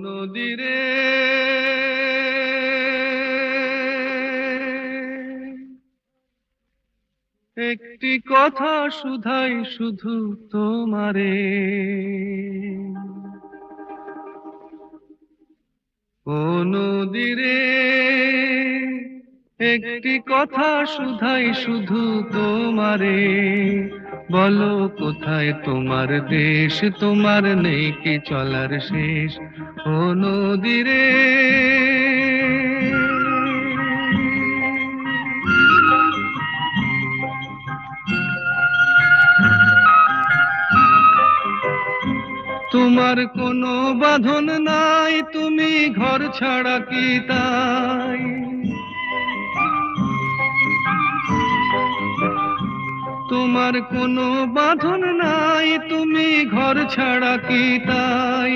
নদীরে একটি কথা শুধাই শুধু তোমারে, ও নদীরে একটি কথা শুধাই শুধু তোমারে, বলো কোথায় তোমার দেশ, তোমার নেই কি চলার শেষ, ও নদীরে। তোমার কোনো বাঁধন নাই, তুমি ঘর ছাড়া কি তাই, তোমার কোনো বাঁধন নাই, তুমি ঘর ছাড়া কি তাই,